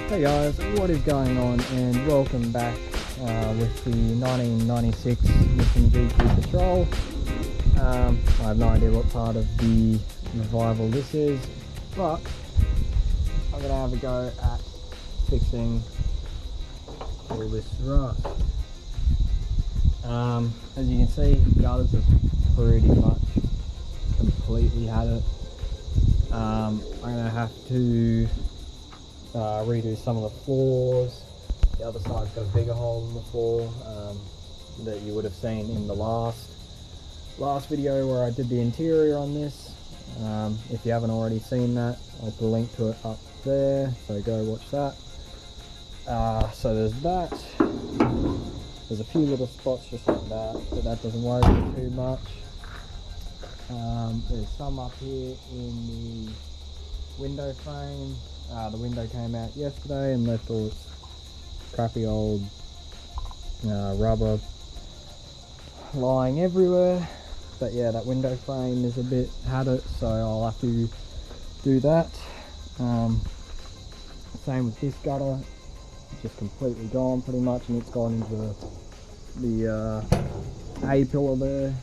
Hey guys, what is going on, and welcome back with the 1996 Mission GQ Patrol. I have no idea what part of the revival this is, but I'm going to have a go at fixing all this rust. As you can see, gutters have pretty much completely had it. I'm going to have to redo some of the floors. The other side's got a bigger hole in the floor that you would have seen in the last video where I did the interior on this. If you haven't already seen that, I'll put a link to it up there, so go watch that. So there's that. There's a few little spots just like that, but that doesn't worry me too much. There's some up here in the window frame. The window came out yesterday and left all its crappy old rubber lying everywhere. But yeah, that window frame is a bit had it, so I'll have to do that. Same with this gutter, just completely gone pretty much, and it's gone into the A pillar there.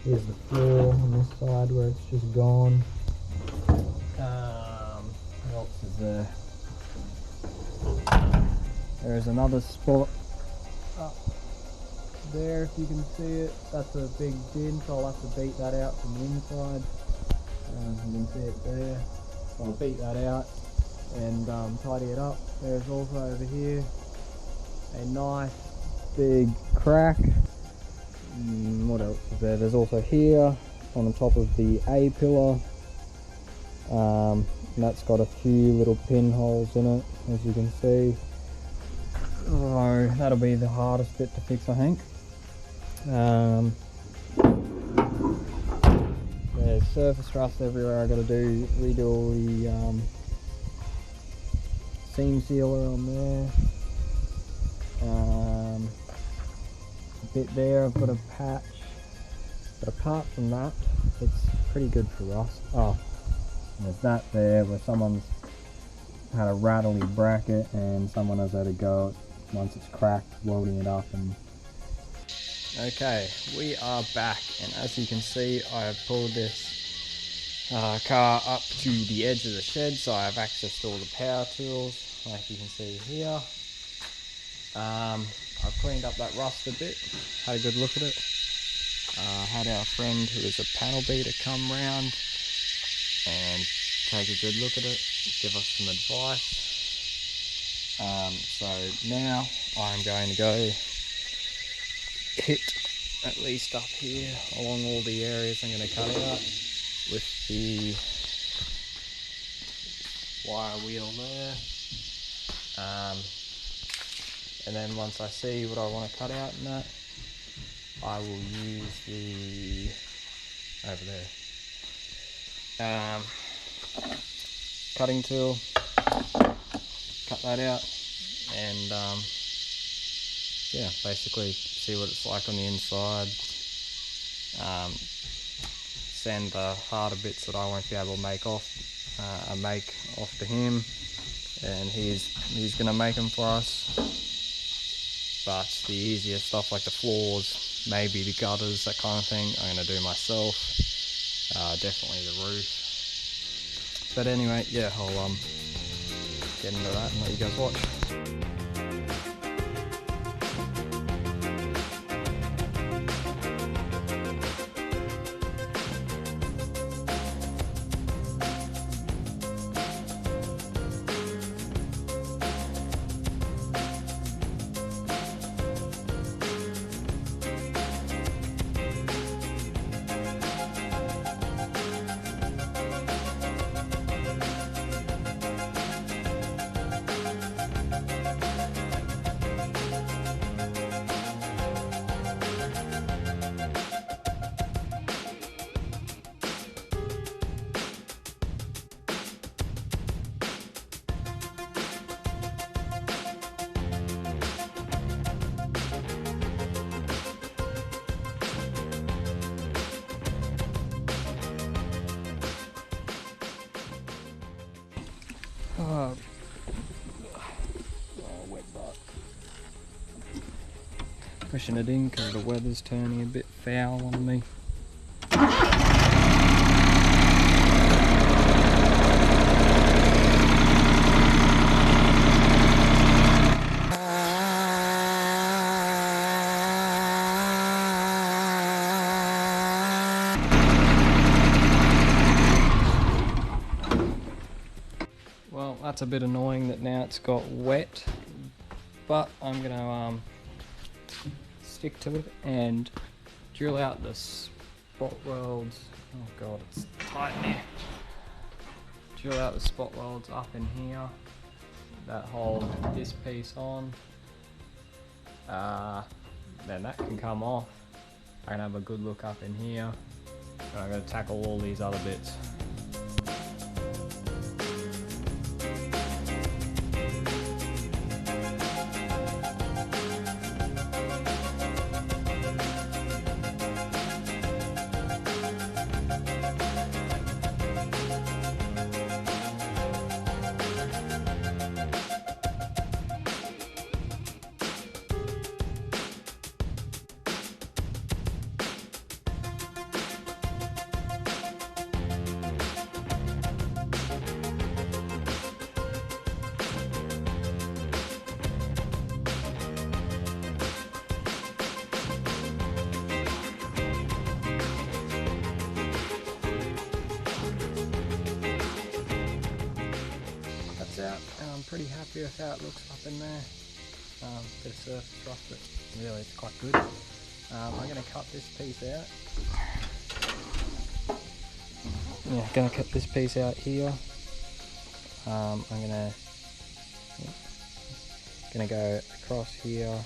Here's the floor on this side where it's just gone. What else is there? There's another spot up there, if you can see it. That's a big bin, so I'll have to beat that out from the inside. You can see it there. I'll beat that out and tidy it up. There's also over here a nice big crack. What else is there? There's also here on the top of the A pillar. That's got a few little pinholes in it, as you can see. So that'll be the hardest bit to fix, I think. There's surface rust everywhere. I got to redo all the seam sealer on there. A bit there I've got a patch, but apart from that, it's pretty good for rust. Oh, there's that there where someone's had a rattly bracket and someone has had a go at, once it's cracked, welding it up. And okay, we are back, and as you can see, I have pulled this car up to the edge of the shed, so I have access to all the power tools, like you can see here. I've cleaned up that rust a bit, had a good look at it. Had our friend who is a panel beater come round and take a good look at it, give us some advice. So now I'm going to go hit at least up here along all the areas I'm going to cut out with the wire wheel there. And then once I see what I want to cut out in that, I will use the, over there, cutting tool, cut that out, and yeah, basically see what it's like on the inside. Send the harder bits that I won't be able to make off to him, and he's gonna make them for us. But the easier stuff like the floors, maybe the gutters, that kind of thing, I'm going to do myself. Definitely the roof. But anyway, yeah, I'll get into that and let you guys watch. Oh, wet butt. Pushing it in because the weather's turning a bit foul on me. Well, that's a bit annoying that now it's got wet, but I'm gonna stick to it and drill out the spot welds. Oh god, it's tight there. Drill out the spot welds up in here that hold this piece on. Then that can come off. I can have a good look up in here, and I'm gonna tackle all these other bits. Out, and I'm pretty happy with how it looks up in there. Bit of surface rough, but really it's quite good. I'm going to cut this piece out. Yeah, going to cut this piece out here. I'm going to go across here,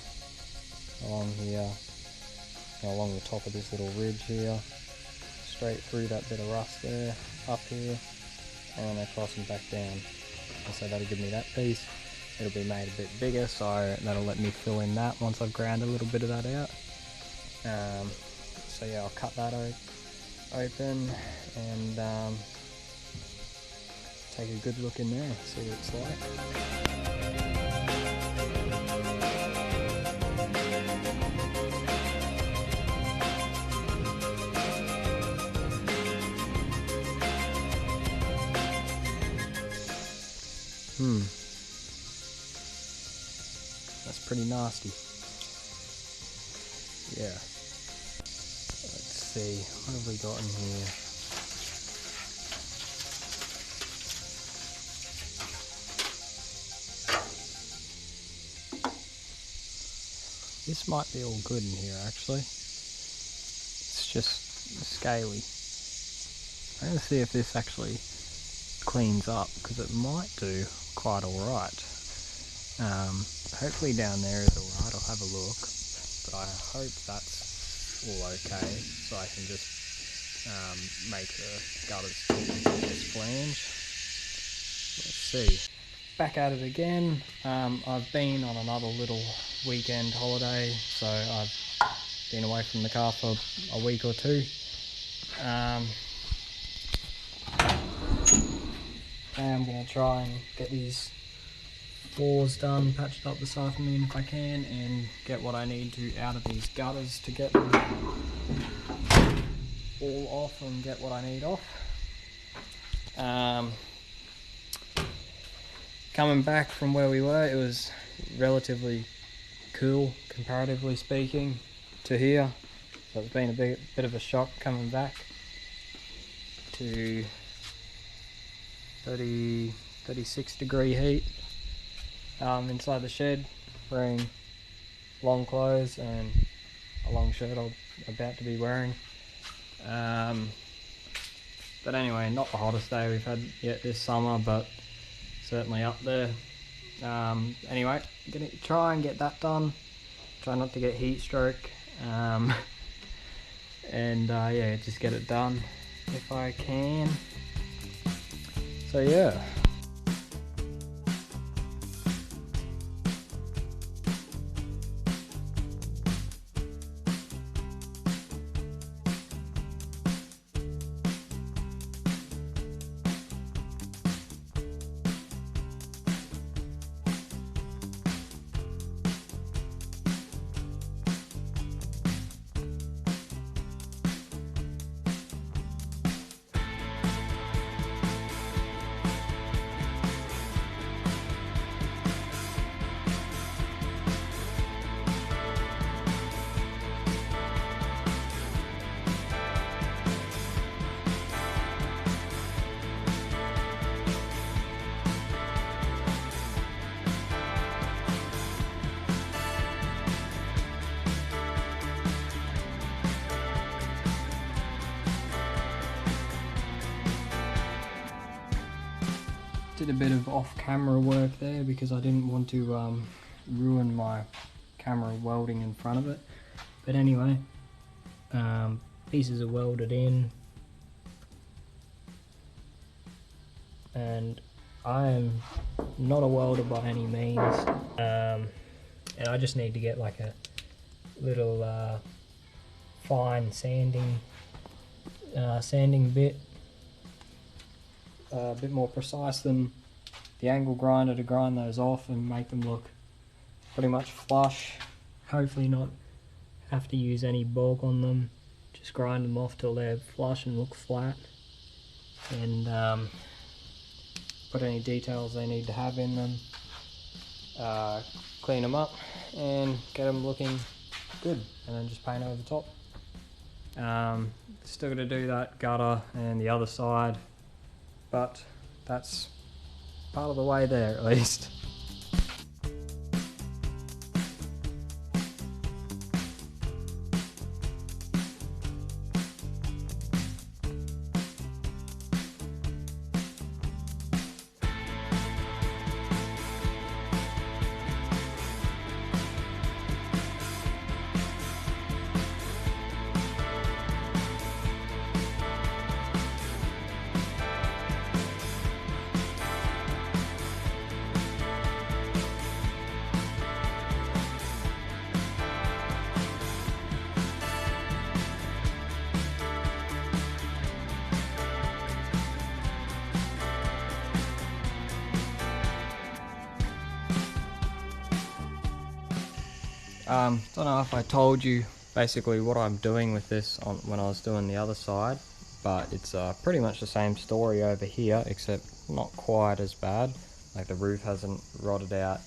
along here, and along the top of this little ridge here, straight through that bit of rust there, up here, and across and back down. So that'll give me that piece. It'll be made a bit bigger, so that'll let me fill in that once I've ground a little bit of that out. So yeah, I'll cut that open and take a good look in there, see what it's like. That's pretty nasty. Yeah. Let's see, what have we got in here? This might be all good in here actually. It's just scaly. I'm going to see if this actually cleans up, because it might do quite alright. Hopefully down there is alright, I'll have a look, but I hope that's all okay, so I can just make the gutters to this flange. Let's see. Back at it again. I've been on another little weekend holiday, so I've been away from the car for a week or two. I'm going to try and get these floors done, patched up this afternoon if I can, and get what I need to out of these gutters to get them all off and get what I need off. Coming back from where we were, it was relatively cool, comparatively speaking, to here. So it's been a bit of a shock coming back to 36 degree heat inside the shed, wearing long clothes and a long shirt I'm about to be wearing. But anyway, not the hottest day we've had yet this summer, but certainly up there. Anyway, gonna try and get that done. Try not to get heat stroke, and yeah, just get it done if I can. So yeah. Did a bit of off-camera work there because I didn't want to ruin my camera welding in front of it. But anyway, pieces are welded in, and I am not a welder by any means, and I just need to get like a little fine sanding bit, a bit more precise than the angle grinder to grind those off and make them look pretty much flush. Hopefully not have to use any bulk on them, just grind them off till they're flush and look flat, and put any details they need to have in them, clean them up and get them looking good, and then just paint over the top. Still got to do that gutter and the other side, but that's part of the way there at least. Don't know if I told you basically what I'm doing with this when I was doing the other side, but it's pretty much the same story over here, except not quite as bad. Like the roof hasn't rotted out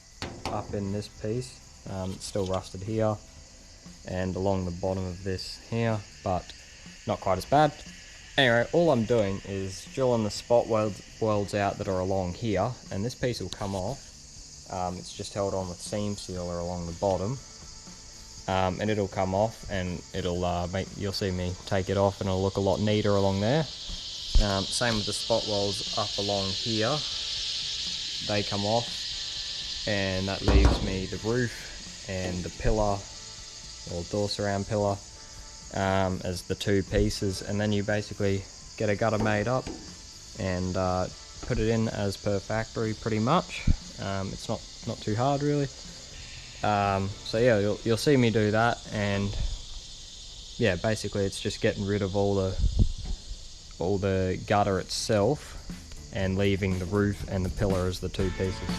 up in this piece, it's still rusted here and along the bottom of this here, but not quite as bad. Anyway, all I'm doing is drilling the spot welds out that are along here, and this piece will come off. It's just held on with seam sealer along the bottom. And it'll come off, and it'll you'll see me take it off, and it'll look a lot neater along there. Same with the spot welds up along here, they come off, and that leaves me the roof and the pillar, or door surround pillar, as the two pieces, and then you basically get a gutter made up and put it in as per factory pretty much. It's not too hard really. So yeah, you'll see me do that, and yeah, basically it's just getting rid of all the gutter itself and leaving the roof and the pillar as the two pieces.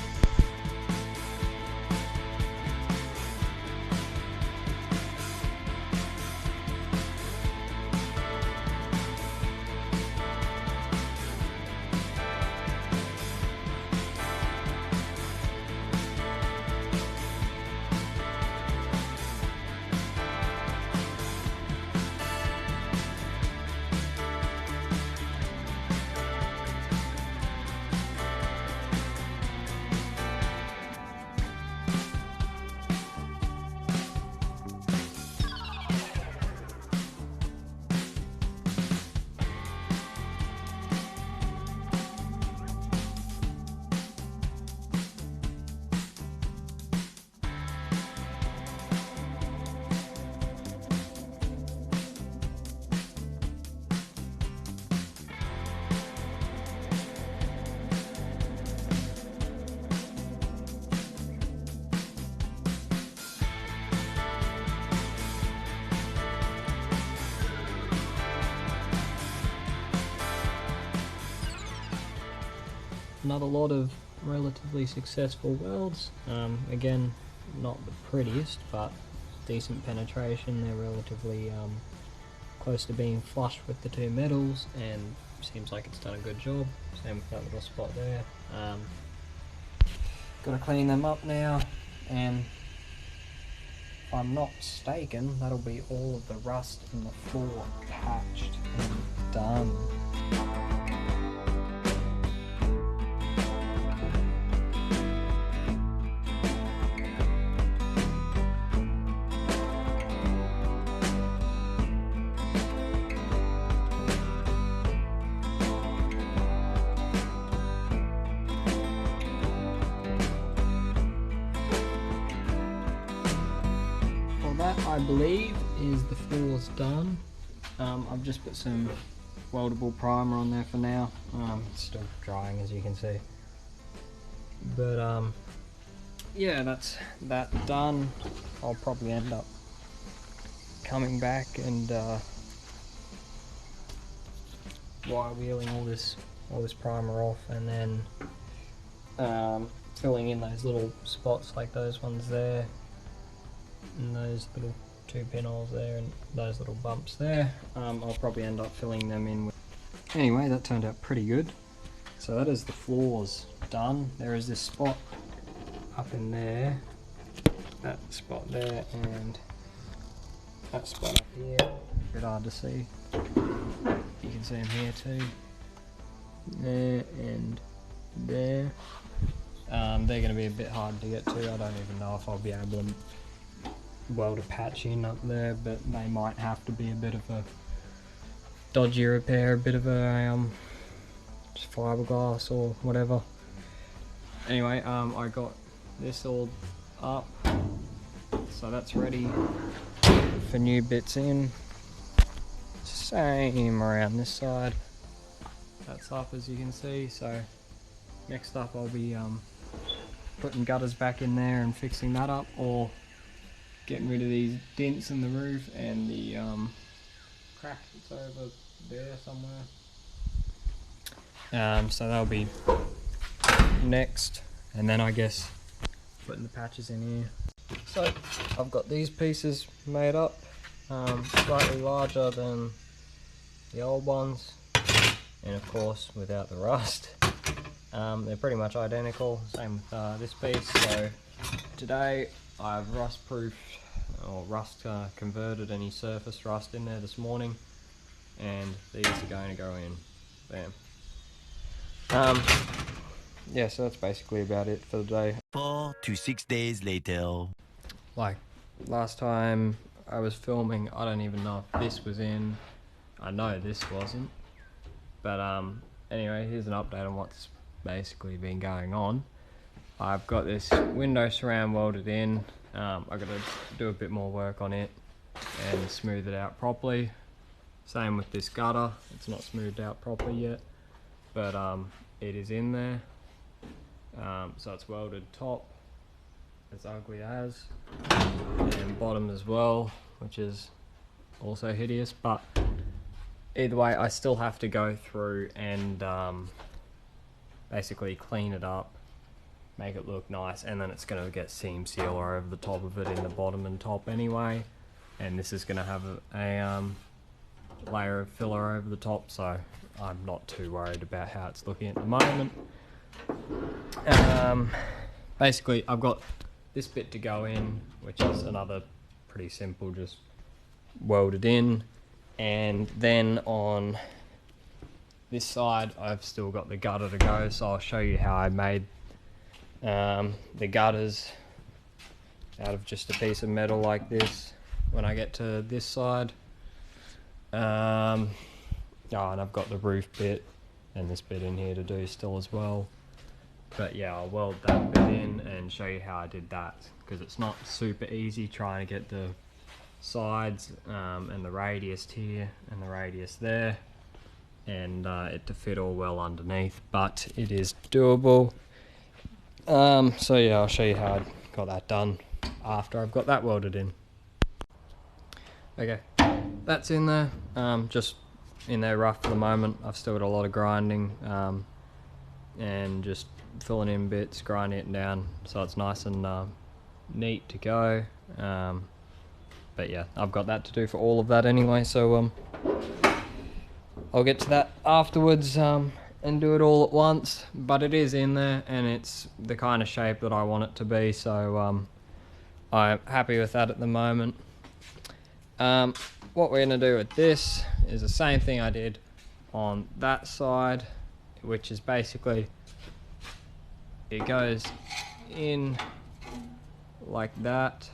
Another lot of relatively successful welds. Again, not the prettiest, but decent penetration. They're relatively close to being flush with the two metals, and seems like it's done a good job. Same with that little spot there. Gotta clean them up now, and if I'm not mistaken, that'll be all of the rust in the floor patched and done. that, I believe, is the floors done. I've just put some weldable primer on there for now. It's still drying, as you can see. But yeah, that's that done. I'll probably end up coming back and wire wheeling all this primer off, and then filling in those little spots like those ones there, and those little 2 pinholes there, and those little bumps there. I'll probably end up filling them in with... Anyway, that turned out pretty good. So that is the floors done. There is this spot up in there, that spot there, and that spot up here. A bit hard to see. You can see them here too. There and there. They're going to be a bit hard to get to. I don't even know if I'll be able to weld a patch in up there, but they might have to be a bit of a dodgy repair, a bit of a just fiberglass or whatever. Anyway, I got this all up, so that's ready for new bits in. Same around this side. That's up, as you can see. So next up I'll be putting gutters back in there and fixing that up, or getting rid of these dents in the roof and the crack that's over there somewhere. So that'll be next, and then I guess putting the patches in here. So I've got these pieces made up, slightly larger than the old ones, and of course without the rust. They're pretty much identical, same with this piece. So today I've rust proofed, or rust converted any surface rust in there this morning, and these are going to go in. Bam. Yeah, so that's basically about it for the day. 4 to 6 days later. Like last time I was filming, I don't even know if this was in. I know this wasn't. But anyway, here's an update on what's basically been going on. I've got this window surround welded in. I've got to do a bit more work on it and smooth it out properly. Same with this gutter. It's not smoothed out properly yet, but it is in there. So it's welded top, as ugly as, and bottom as well, which is also hideous. But either way, I still have to go through and basically clean it up, make it look nice, and then it's going to get seam sealer over the top of it in the bottom and top anyway, and this is going to have a layer of filler over the top, so I'm not too worried about how it's looking at the moment. Basically I've got this bit to go in, which is another pretty simple, just welded in, and then on this side I've still got the gutter to go, so I'll show you how I made the gutters out of just a piece of metal like this when I get to this side. Oh, and I've got the roof bit and this bit in here to do still as well. But yeah, I'll weld that bit in and show you how I did that, because it's not super easy trying to get the sides and the radius here and the radius there, and it to fit all well underneath, but it is doable. So yeah, I'll show you how I got that done after I've got that welded in. Okay, that's in there, just in there rough for the moment. I've still got a lot of grinding and just filling in bits, grinding it down so it's nice and neat to go. But yeah, I've got that to do for all of that anyway, so I'll get to that afterwards and do it all at once. But it is in there and it's the kind of shape that I want it to be, so I'm happy with that at the moment. What we're going to do with this is the same thing I did on that side, which is basically it goes in like that,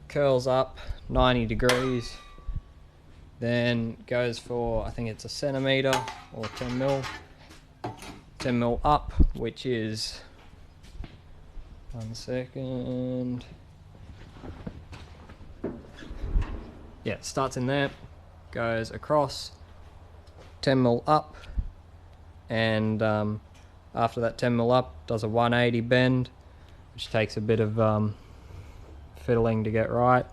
curls up 90 degrees, then goes for, I think it's a centimetre or 10 mil up, which is, 1 second, yeah, it starts in there, goes across 10mm up, and after that 10mm up, does a 180 bend, which takes a bit of fiddling to get right.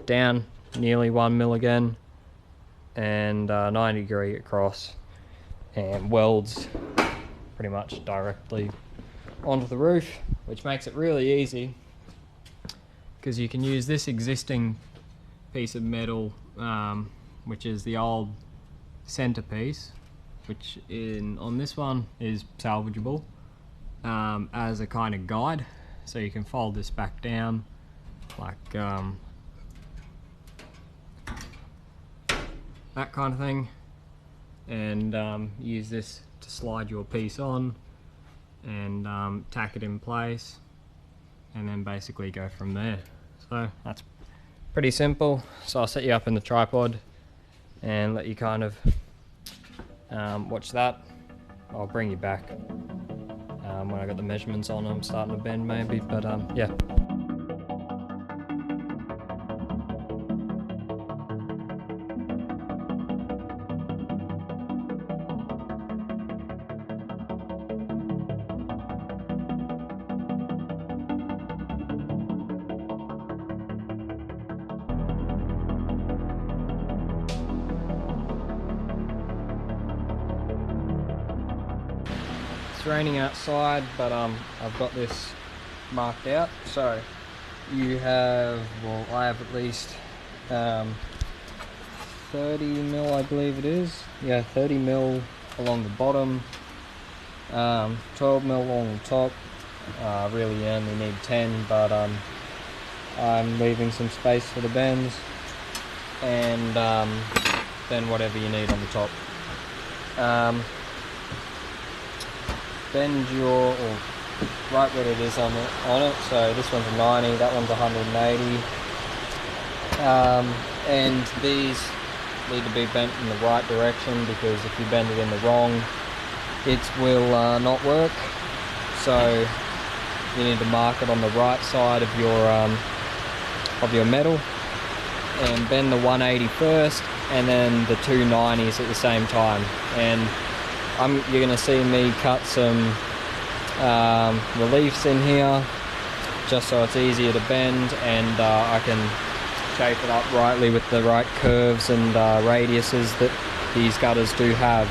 Down nearly 1mm again, and 90 degree across, and welds pretty much directly onto the roof, which makes it really easy because you can use this existing piece of metal, which is the old centerpiece, which on this one is salvageable, as a kind of guide. So you can fold this back down like that kind of thing, and use this to slide your piece on and tack it in place, and then basically go from there. So that's pretty simple. So I'll set you up in the tripod and let you kind of watch that. I'll bring you back when I got the measurements on. I'm starting to bend maybe, but yeah. It's raining outside, but I've got this marked out. So you have, well, I have at least 30mm, I believe it is. Yeah, 30mm along the bottom, 12mm along the top. Really you only need 10, but I'm leaving some space for the bends, and then whatever you need on the top. Bend your, or right what it is on it. So this one's a 90, that one's 180, and these need to be bent in the right direction, because if you bend it in the wrong, it will not work. So you need to mark it on the right side of your metal, and bend the 180 first, and then the two 90s at the same time. And you're going to see me cut some reliefs in here, just so it's easier to bend, and I can shape it up rightly with the right curves and radiuses that these gutters do have.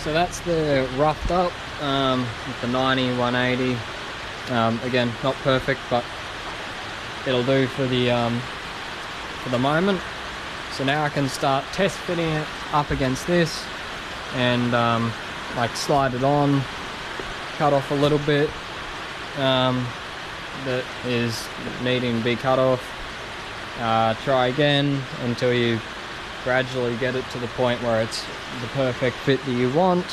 So that's the roughed up with the 90, 180. Again, not perfect, but it'll do for the moment. So now I can start test fitting it up against this, and like slide it on, cut off a little bit that is needing to be cut off. Try again until you gradually get it to the point where it's the perfect fit that you want,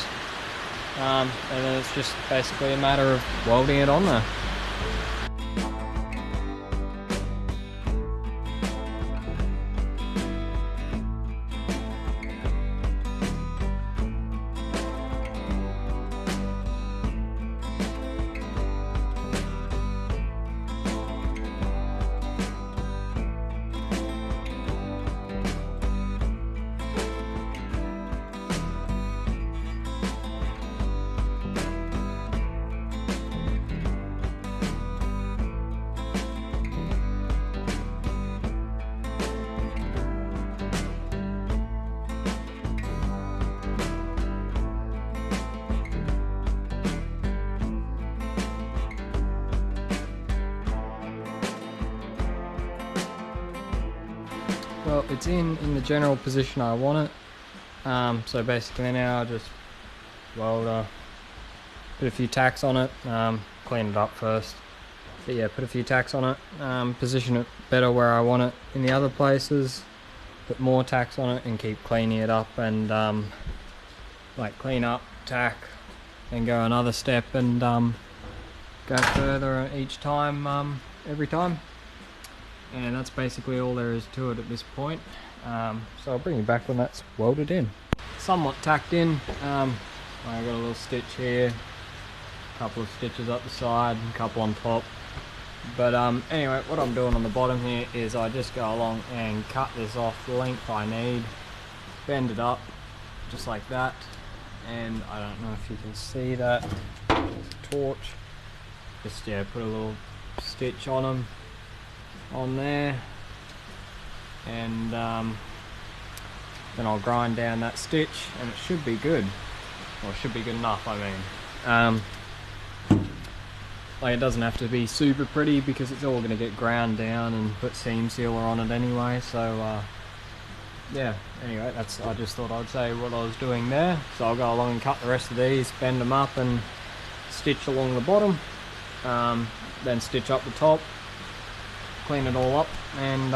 and then it's just basically a matter of welding it on there. well, it's in the general position I want it. So basically now I just weld, put a few tacks on it, clean it up first. But yeah, put a few tacks on it, position it better where I want it in the other places, put more tacks on it and keep cleaning it up, and like clean up, tack, then go another step and go further each time, every time. And that's basically all there is to it at this point. So I'll bring you back when that's welded in. Somewhat tacked in. I got a little stitch here, a couple of stitches up the side, a couple on top. But anyway, what I'm doing on the bottom here is I just go along and cut this off the length I need, bend it up just like that, and I don't know if you can see that torch, just yeah, put a little stitch on them on there, and then I'll grind down that stitch and it should be good, or it should be good enough, I mean. Like, it doesn't have to be super pretty because it's all going to get ground down and put seam sealer on it anyway, so yeah, anyway, that's, I just thought I'd say what I was doing there. So I'll go along and cut the rest of these, bend them up and stitch along the bottom, then stitch up the top, clean it all up, and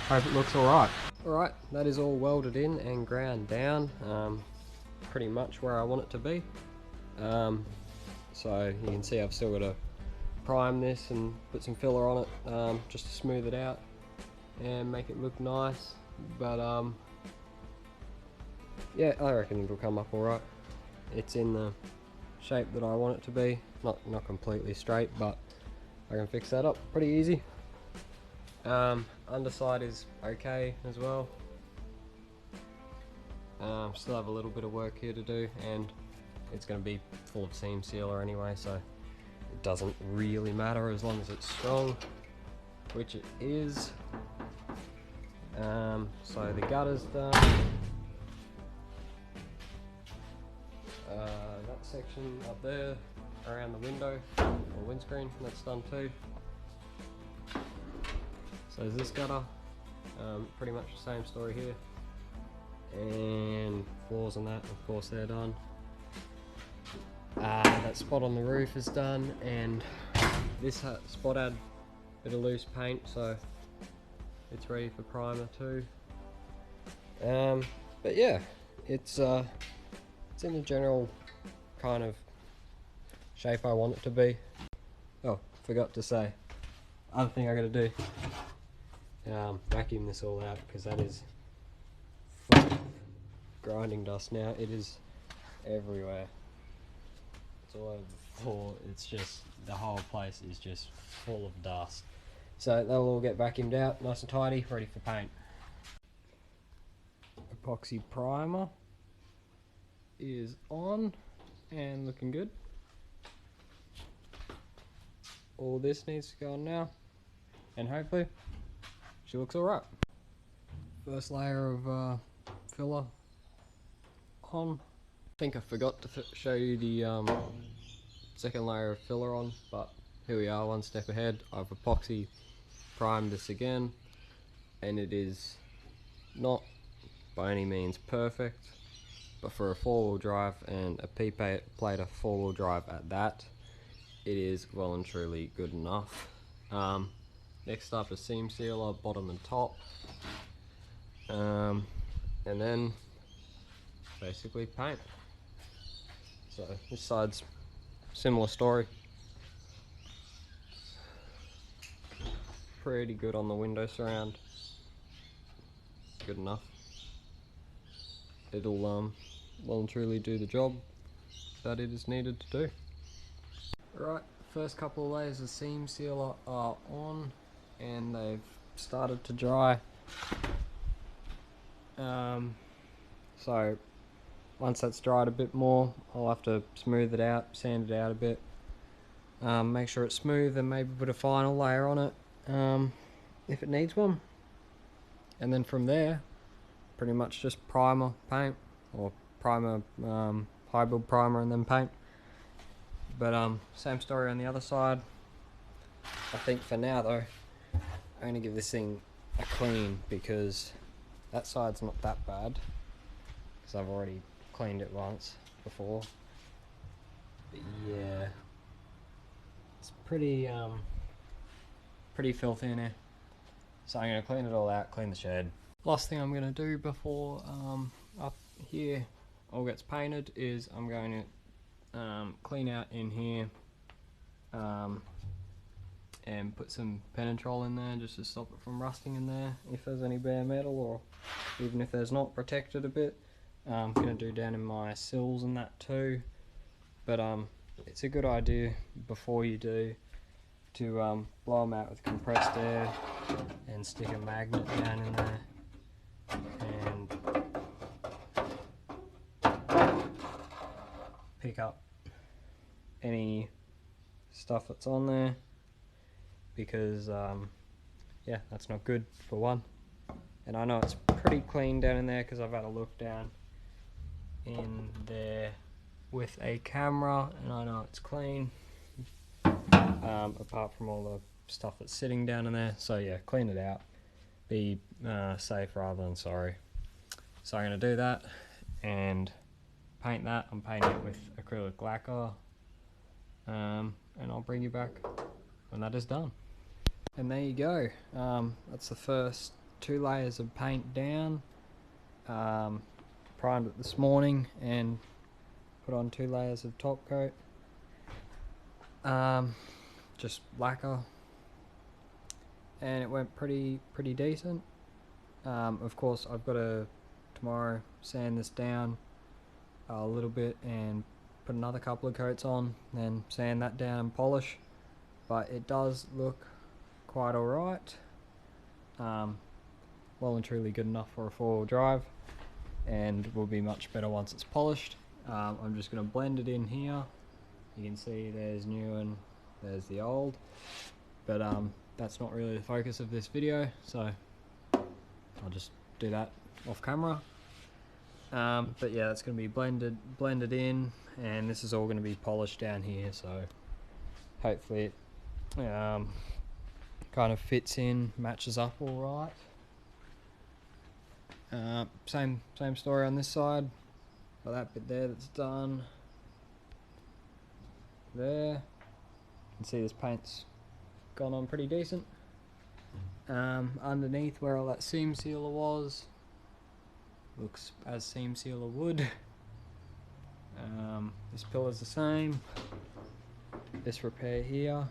hope it looks alright. Alright, that is all welded in and ground down, pretty much where I want it to be. So you can see I've still got to prime this and put some filler on it, just to smooth it out and make it look nice, but yeah, I reckon it'll come up alright. It's in the shape that I want it to be, not completely straight, but I can fix that up pretty easy. Underside is okay as well. Still have a little bit of work here to do, and it's going to be full of seam sealer anyway, so it doesn't really matter as long as it's strong, which it is. So the gutter's done. That section up there around the window or windscreen, that's done too. So there's this gutter, pretty much the same story here, and floors and that, of course, they're done. That spot on the roof is done, and this spot had a bit of loose paint, so it's ready for primer too. But yeah, it's in the general kind of shape I want it to be. Oh, forgot to say, other thing I gotta do, vacuum this all out, because that is full of grinding dust now. It is everywhere. It's all over the floor. It's just, the whole place is just full of dust. So they'll all get vacuumed out, nice and tidy, ready for paint. Epoxy primer is on and looking good. All this needs to go on now, and hopefully she looks alright. First layer of filler on. I think I forgot to show you the second layer of filler on, but here we are, one step ahead. I've epoxy primed this again, and it is not by any means perfect, but for a four-wheel drive and a P-plater four-wheel drive at that, it is well and truly good enough. Next up is seam sealer, bottom and top, and then basically paint. So this side's similar story. Pretty good on the window surround. Good enough. It'll well and truly do the job that it is needed to do. Right, first couple of layers of seam sealer are on and they've started to dry. So once that's dried a bit more, I'll have to smooth it out, sand it out a bit, make sure it's smooth, and maybe put a final layer on it if it needs one. And then from there, pretty much just primer, paint, or primer, high build primer and then paint. But same story on the other side. I think for now though, I'm going to give this thing a clean, because That side's not that bad because I've already cleaned it once before. But yeah, it's pretty filthy in here. So I'm gonna clean it all out, clean the shed. Last thing I'm gonna do before up here all gets painted is I'm going to clean out in here and put some penetrol in there just to stop it from rusting in there if there's any bare metal, or even if there's not, protect it a bit. I'm gonna do down in my sills and that too, but it's a good idea before you do to blow them out with compressed air and stick a magnet down in there and pick up any stuff that's on there, because yeah, that's not good for one. And I know it's pretty clean down in there because I've had a look down in there with a camera and I know it's clean, apart from all the stuff that's sitting down in there. So yeah, clean it out, be safe rather than sorry. So I'm going to do that and paint that. I'm painting it with acrylic lacquer, and I'll bring you back when that is done. And there you go, that's the first 2 layers of paint down. Primed it this morning and put on 2 layers of top coat, just lacquer, and it went pretty decent. Of course I've got to tomorrow sand this down a little bit and put another couple of coats on, then sand that down and polish, but it does look quite alright. Well and truly good enough for a 4-wheel drive, and will be much better once it's polished. I'm just going to blend it in here. You can see there's new and there's the old, but that's not really the focus of this video, so I'll just do that off camera. But yeah, that's going to be blended in, and this is all going to be polished down here, so hopefully it kind of fits in, matches up all right. Same story on this side. Got that bit there that's done. There, you can see this paint's gone on pretty decent. Underneath where all that seam sealer was, looks as seam sealer would. This pillar's the same. This repair here,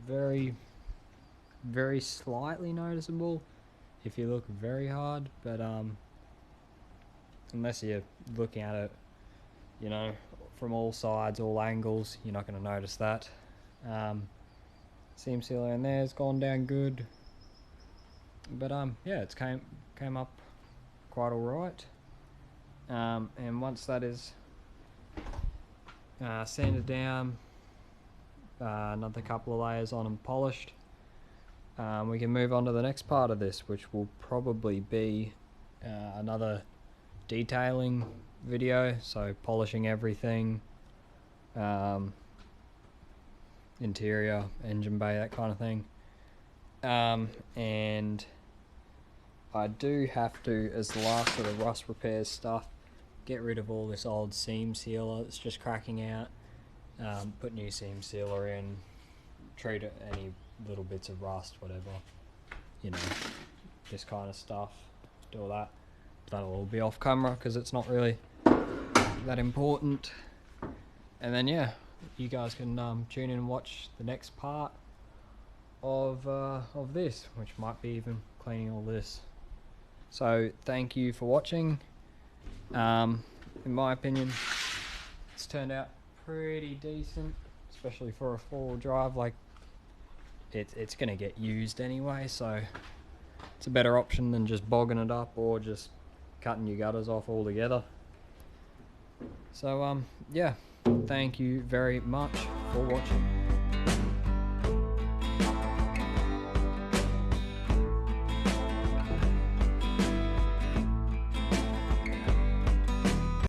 very slightly noticeable if you look very hard, but unless you're looking at it, you know, from all sides, all angles, you're not going to notice that. Seam sealer in there has gone down good, but yeah, it's came up quite alright. And once that is sanded down, another couple of layers on and polished, we can move on to the next part of this, which will probably be another detailing video, so polishing everything, interior, engine bay, that kind of thing. And I do have to, as the last of the rust repairs stuff, get rid of all this old seam sealer that's just cracking out, put new seam sealer in, treat it, any little bits of rust, whatever, you know, this kind of stuff, do all that. That'll all be off camera because it's not really that important. And then yeah, you guys can tune in and watch the next part of this, which might be even cleaning all this. So thank you for watching. In my opinion, it's turned out pretty decent, especially for a 4-wheel drive. Like, it's gonna get used anyway, so it's a better option than just bogging it up or just cutting your gutters off altogether. So yeah, thank you very much for watching.